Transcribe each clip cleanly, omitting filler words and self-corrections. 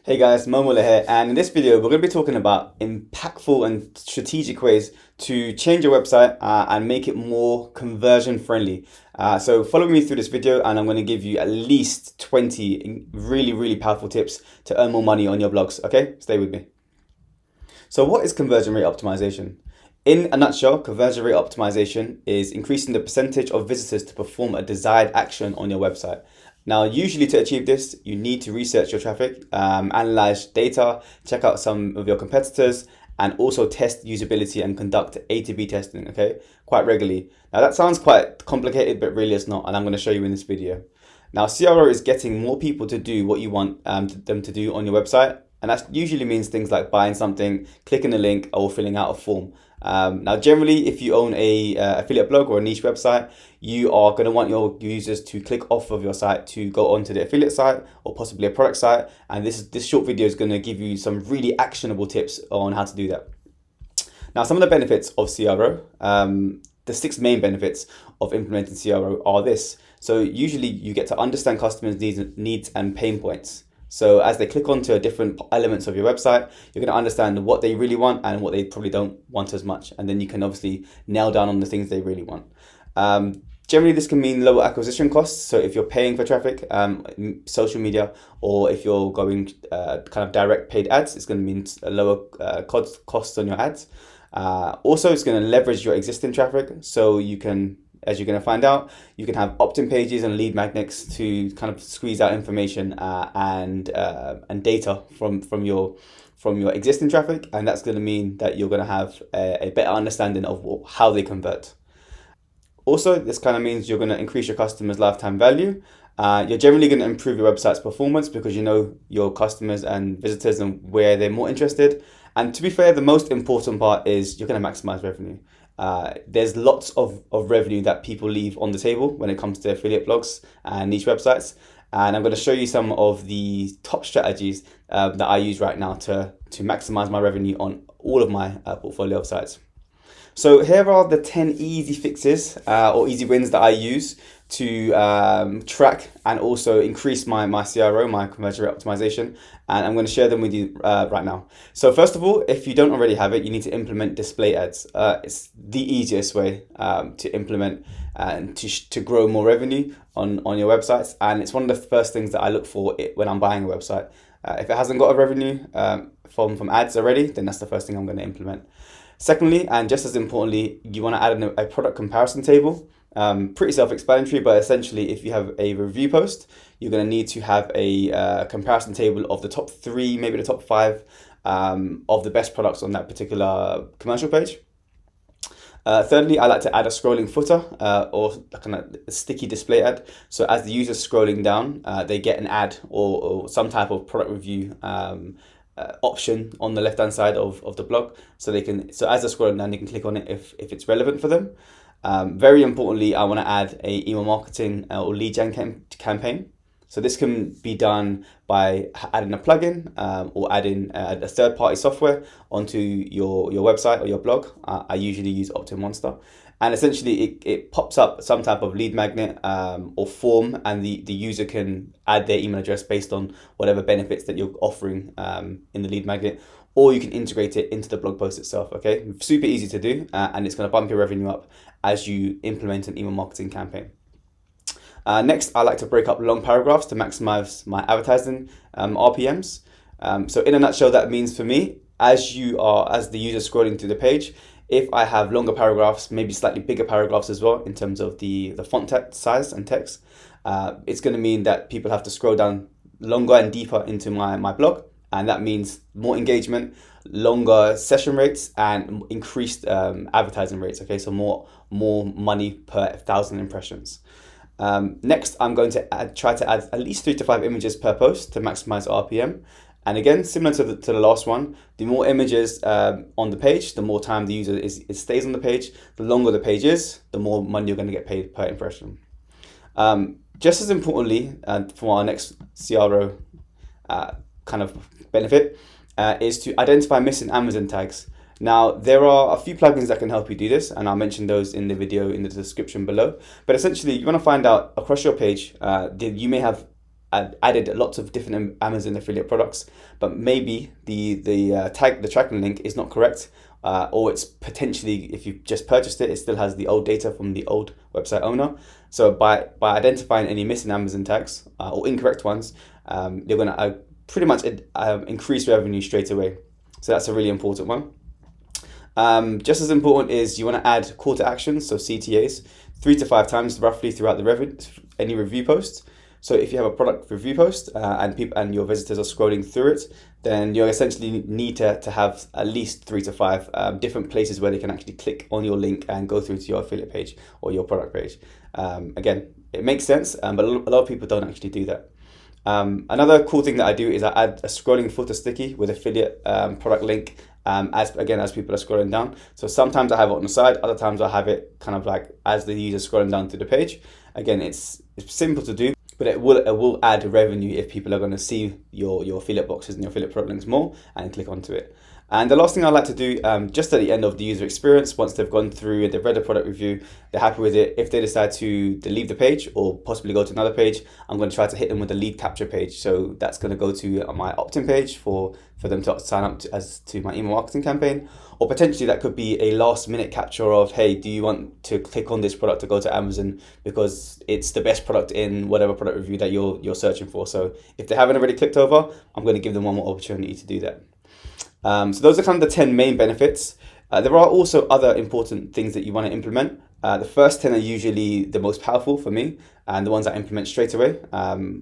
Hey guys, Momola here, and in this video we're going to be talking about impactful and strategic ways to change your website and make it more conversion friendly. So follow me through this video and I'm going to give you at least 20 really powerful tips to earn more money on your blogs. Okay, stay with me. So what is conversion rate optimization? In a nutshell, conversion rate optimization is increasing the percentage of visitors to perform a desired action on your website. Now, usually to achieve this, you need to research your traffic, analyze data, check out some of your competitors, and also test usability and conduct A to B testing, okay, quite regularly. Now, that sounds quite complicated, but really it's not, and I'm going to show you in this video. Now, CRO is getting more people to do what you want them to do on your website, and that usually means things like buying something, clicking a link, or filling out a form. Now, generally, if you own a affiliate blog or a niche website, you are going to want your users to click off of your site to go onto the affiliate site or possibly a product site. And this short video is going to give you some really actionable tips on how to do that. Now, some of the benefits of CRO, the 6 main benefits of implementing CRO are this. So usually you get to understand customers' needs and pain points. So as they click onto different elements of your website, you're going to understand what they really want and what they probably don't want as much. And then you can obviously nail down on the things they really want. Generally, this can mean lower acquisition costs. So if you're paying for traffic, social media, or if you're going kind of direct paid ads, it's going to mean a lower costs on your ads. Also, it's going to leverage your existing traffic. So you can, as you're going to find out, you can have opt-in pages and lead magnets to kind of squeeze out information and data from your existing traffic, and that's going to mean that you're going to have a better understanding of how they convert. Also, this kind of means you're going to increase your customers' lifetime value. You're generally going to improve your website's performance because you know your customers and visitors and where they're more interested. And to be fair, the most important part is you're going to maximize revenue. There's lots of revenue that people leave on the table when it comes to affiliate blogs and niche websites. And I'm going to show you some of the top strategies that I use right now to maximize my revenue on all of my portfolio of sites. So here are the 10 easy fixes or easy wins that I use to track and also increase my CRO, my conversion rate optimization, and I'm going to share them with you right now. So first of all, if you don't already have it, you need to implement display ads. It's the easiest way to implement and to grow more revenue on your websites, and it's one of the first things that I look for when I'm buying a website. If it hasn't got a revenue from ads already, then that's the first thing I'm going to implement. Secondly, and just as importantly, you want to add a product comparison table. Pretty self-explanatory, but essentially if you have a review post, you're going to need to have a comparison table of the top 3, maybe the top 5 of the best products on that particular commercial page. Thirdly, I like to add a scrolling footer or kind of a sticky display ad. So as the user's scrolling down, they get an ad or some type of product review option on the left hand side of the blog, so as they're scrolling down, they can click on it if it's relevant for them. Very importantly, I want to add a email marketing or lead gen campaign. So this can be done by adding a plugin or adding a third-party software onto your website or your blog. I usually use Opt-in Monster. And essentially, it pops up some type of lead magnet or form, and the user can add their email address based on whatever benefits that you're offering in the lead magnet, or you can integrate it into the blog post itself, okay? Super easy to do, and it's going to bump your revenue up as you implement an email marketing campaign. Next, I like to break up long paragraphs to maximize my advertising RPMs. So in a nutshell, that means for me, as the user scrolling through the page, if I have longer paragraphs, maybe slightly bigger paragraphs as well in terms of the font size and text, it's going to mean that people have to scroll down longer and deeper into my blog. And that means more engagement, longer session rates, and increased advertising rates. Okay, so more money per 1,000 impressions. Next, I'm going to try to add at least 3 to 5 images per post to maximize RPM. And again, similar to the last one, the more images on the page, the more time the user stays on the page. The longer the page is, the more money you're going to get paid per impression. Just as importantly, for our next CRO kind of benefit, is to identify missing Amazon tags. Now, there are a few plugins that can help you do this, and I'll mention those in the video in the description below. But essentially, you want to find out across your page that you may have added lots of different Amazon affiliate products, but maybe the tracking link is not correct, or it's potentially, if you just purchased it, it still has the old data from the old website owner. So by identifying any missing Amazon tags or incorrect ones, you're going to pretty much increase revenue straight away. So that's a really important one. Just as important is you want to add call to actions, so CTAs, 3 to 5 times roughly throughout any review post. So if you have a product review post and your visitors are scrolling through it, then you essentially need to have at least 3 to 5 different places where they can actually click on your link and go through to your affiliate page or your product page. Again, it makes sense, but a lot of people don't actually do that. Another cool thing that I do is I add a scrolling footer sticky with affiliate product link as people are scrolling down. So sometimes I have it on the side, other times I have it kind of like as the user scrolling down through the page. Again, it's simple to do, but it will add revenue if people are going to see your affiliate boxes and your affiliate product links more and click onto it. And the last thing I like to do, just at the end of the user experience, once they've gone through and they've read the product review, they're happy with it. If they decide to leave the page or possibly go to another page, I'm going to try to hit them with a lead capture page. So that's going to go to my opt-in page for them to sign up to my email marketing campaign. Or potentially that could be a last minute capture of, hey, do you want to click on this product to go to Amazon because it's the best product in whatever product review that you're searching for. So if they haven't already clicked over, I'm going to give them one more opportunity to do that. So those are kind of the 10 main benefits. There are also other important things that you want to implement. The first 10 are usually the most powerful for me and the ones I implement straight away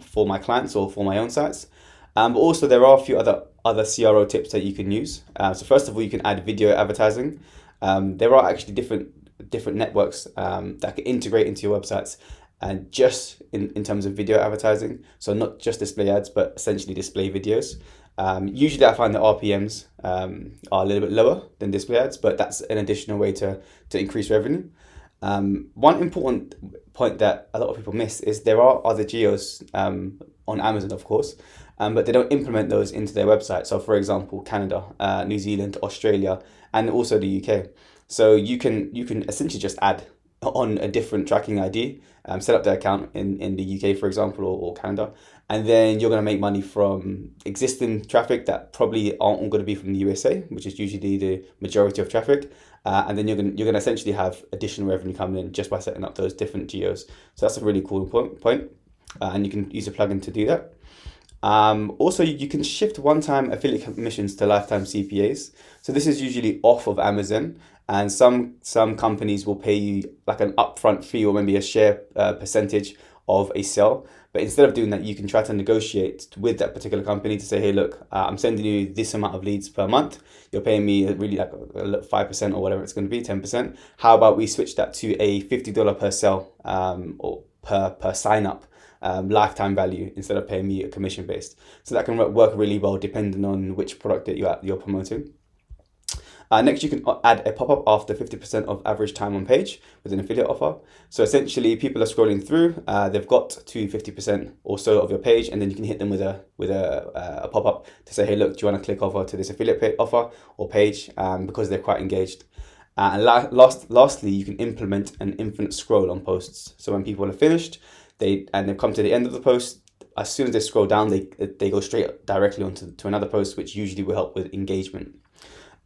for my clients or for my own sites. But also there are a few other CRO tips that you can use. So first of all, you can add video advertising. There are actually different networks that can integrate into your websites and just in terms of video advertising. So not just display ads, but essentially display videos. Usually I find the RPMs are a little bit lower than display ads, but that's an additional way to increase revenue. One important point that a lot of people miss is there are other geos on Amazon, of course, but they don't implement those into their website. So for example, Canada, New Zealand, Australia, and also the UK. So you can essentially just add on a different tracking ID, set up their account in the UK, for example, or Canada, and then you're going to make money from existing traffic that probably aren't going to be from the USA, which is usually the majority of traffic, and then you're going to essentially have additional revenue coming in just by setting up those different geos. So that's a really cool point, and you can use a plugin to do that. Also, you can shift one-time affiliate commissions to lifetime CPAs. So this is usually off of Amazon, and some companies will pay you like an upfront fee or maybe a share percentage of a sale. But instead of doing that, you can try to negotiate with that particular company to say, hey, look, I'm sending you this amount of leads per month. You're paying me really like 5% or whatever it's going to be, 10%. How about we switch that to a $50 per sale or per sign up lifetime value instead of paying me a commission based. So that can work really well depending on which product that you're promoting. Next, you can add a pop-up after 50% of average time on page with an affiliate offer. So essentially, people are scrolling through, they've got to 50% or so of your page, and then you can hit them with a pop-up to say, hey, look, do you want to click over to this affiliate offer or page because they're quite engaged. And lastly, you can implement an infinite scroll on posts. So when people are finished, they've come to the end of the post, as soon as they scroll down, they go straight directly onto another post, which usually will help with engagement.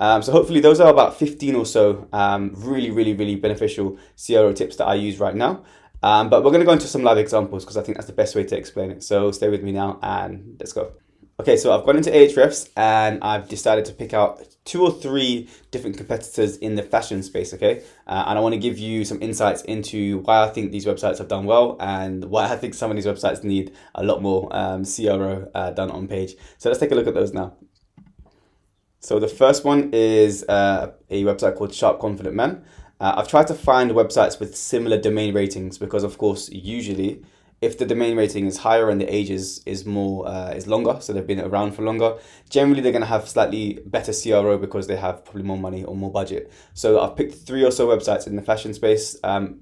So hopefully those are about 15 or so really beneficial CRO tips that I use right now. But we're going to go into some live examples because I think that's the best way to explain it. So stay with me now and let's go. Okay, so I've gone into Ahrefs and I've decided to pick out 2 or 3 different competitors in the fashion space, okay? And I want to give you some insights into why I think these websites have done well and why I think some of these websites need a lot more CRO done on page. So let's take a look at those now. So the first one is a website called Sharp Confident Man. I've tried to find websites with similar domain ratings because, of course, usually if the domain rating is higher and the age is longer, so they've been around for longer, generally they're going to have slightly better CRO because they have probably more money or more budget. So I've picked 3 or so websites in the fashion space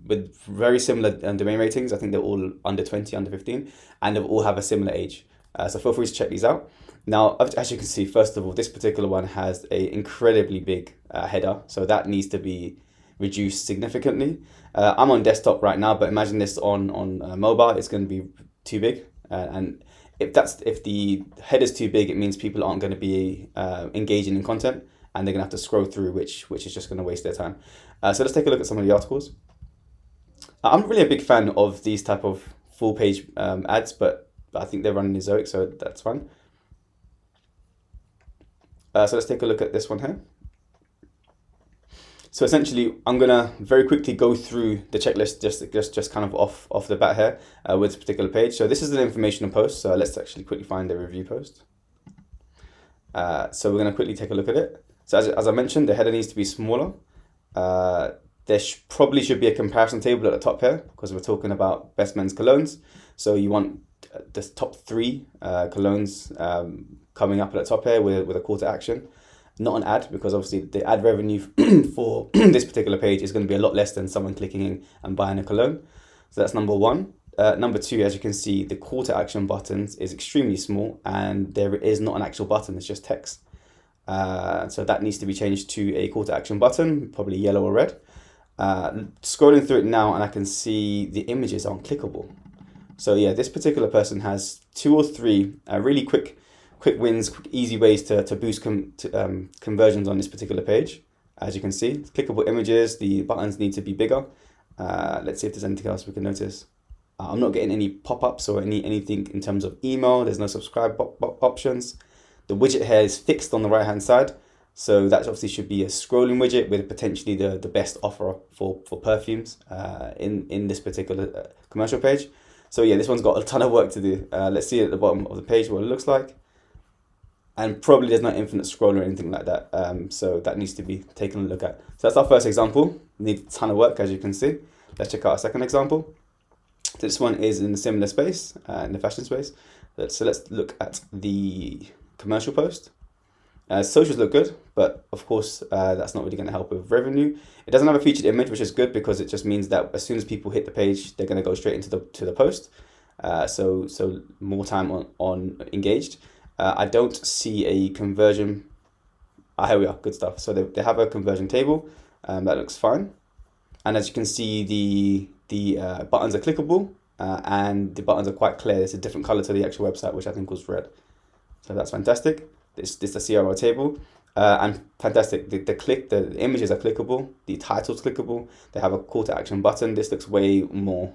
with very similar domain ratings. I think they're all under 20, under 15, and they all have a similar age. So feel free to check these out. Now, as you can see, first of all, this particular one has an incredibly big header, so that needs to be reduced significantly. I'm on desktop right now, but imagine this on mobile, it's going to be too big. And if the head is too big, it means people aren't going to be engaging in content, and they're going to have to scroll through, which is just going to waste their time. So let's take a look at some of the articles. I'm really a big fan of these type of full page ads, but I think they're running Ezoic, so that's fine. So let's take a look at this one here. So essentially, I'm gonna very quickly go through the checklist just kind of off the bat here with this particular page. So this is an informational post. So let's actually quickly find the review post. So we're gonna quickly take a look at it. So as I mentioned, the header needs to be smaller. There probably should be a comparison table at the top here because we're talking about best men's colognes. So you want the top 3 colognes coming up at the top here with a call to action. Not an ad, because obviously the ad revenue for this particular page is going to be a lot less than someone clicking in and buying a cologne. So that's number 1. Number 2, as you can see, the call to action buttons is extremely small and there is not an actual button, it's just text. So that needs to be changed to a call to action button, probably yellow or red. Scrolling through it now, and I can see the images aren't clickable. So yeah, this particular person has 2 or 3 really quick wins, easy ways to boost conversions on this particular page. As you can see, clickable images, the buttons need to be bigger. Let's see if there's anything else we can notice. I'm not getting any pop-ups or anything in terms of email. There's no subscribe options. The widget here is fixed on the right hand side. So that obviously should be a scrolling widget with potentially the best offer for perfumes in this particular commercial page. So yeah, this one's got a ton of work to do. Let's see at the bottom of the page what it looks like. And probably there's no infinite scroll or anything like that. So that needs to be taken a look at. So that's our first example. Needs a ton of work, as you can see. Let's check out our second example. So this one is in a similar space, in the fashion space. So let's look at the commercial post. Socials look good, but of course that's not really going to help with revenue. It doesn't have a featured image, which is good because it just means that as soon as people hit the page, they're going to go straight into the post. So more time on engaged. I don't see a conversion. Here we are, good stuff. So they have a conversion table, that looks fine. And as you can see, the buttons are clickable and the buttons are quite clear. It's a different color to the actual website, which I think was red. So that's fantastic. This is the CRO table. And fantastic, the images are clickable, the title's clickable, they have a call to action button. This looks way more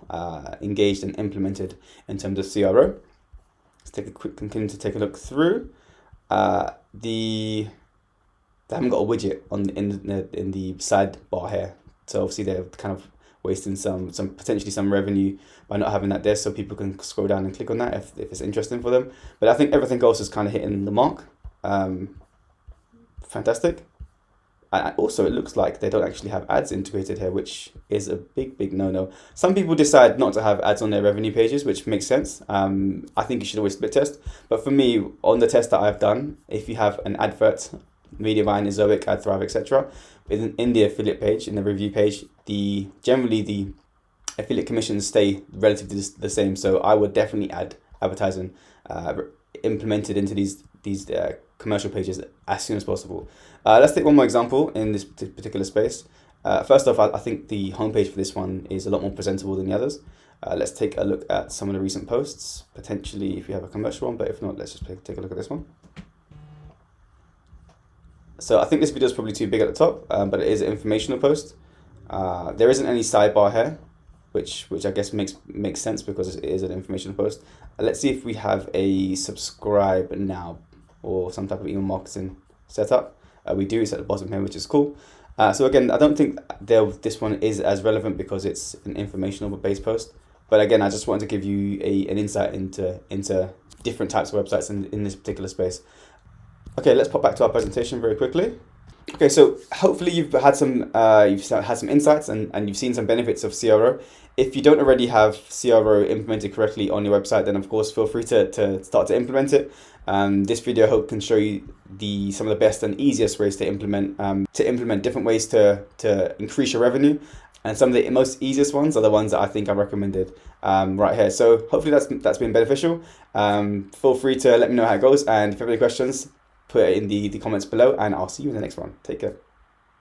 engaged and implemented in terms of CRO. Let's continue to take a look through. They haven't got a widget in the sidebar here, so obviously they're kind of wasting some potentially some revenue by not having that there, so people can scroll down and click on that if it's interesting for them. But I think everything else is kind of hitting the mark. Fantastic. And also, it looks like they don't actually have ads integrated here, which is a big no-no. Some people decide not to have ads on their revenue pages, which makes sense. I think you should always split test. But for me, on the test that I've done, if you have an advert, Mediavine, Ezoic, AdThrive, etc., in the affiliate page, in the review page, generally the affiliate commissions stay relatively the same. So I would definitely add advertising implemented into these commercial pages as soon as possible. Let's take one more example in this particular space. First off, I think the homepage for this one is a lot more presentable than the others. Let's take a look at some of the recent posts, potentially if you have a commercial one, but if not, let's just take a look at this one. So I think this video is probably too big at the top, but it is an informational post. There isn't any sidebar here, which I guess makes sense because it is an informational post. Let's see if we have a subscribe now or some type of email marketing setup. We do, it's at the bottom here, which is cool. So again, I don't think this one is as relevant because it's an informational based post. But again, I just wanted to give you an insight into different types of websites in this particular space. Okay, let's pop back to our presentation very quickly. Okay, so hopefully you've had some insights and you've seen some benefits of CRO. If you don't already have CRO implemented correctly on your website, then of course feel free to start to implement it. This video I hope can show you some of the best and easiest ways to implement different ways to increase your revenue. And some of the most easiest ones are the ones that I think I recommended right here. So hopefully that's been beneficial. Feel free to let me know how it goes, and if you have any questions, put it in the comments below, and I'll see you in the next one. Take care.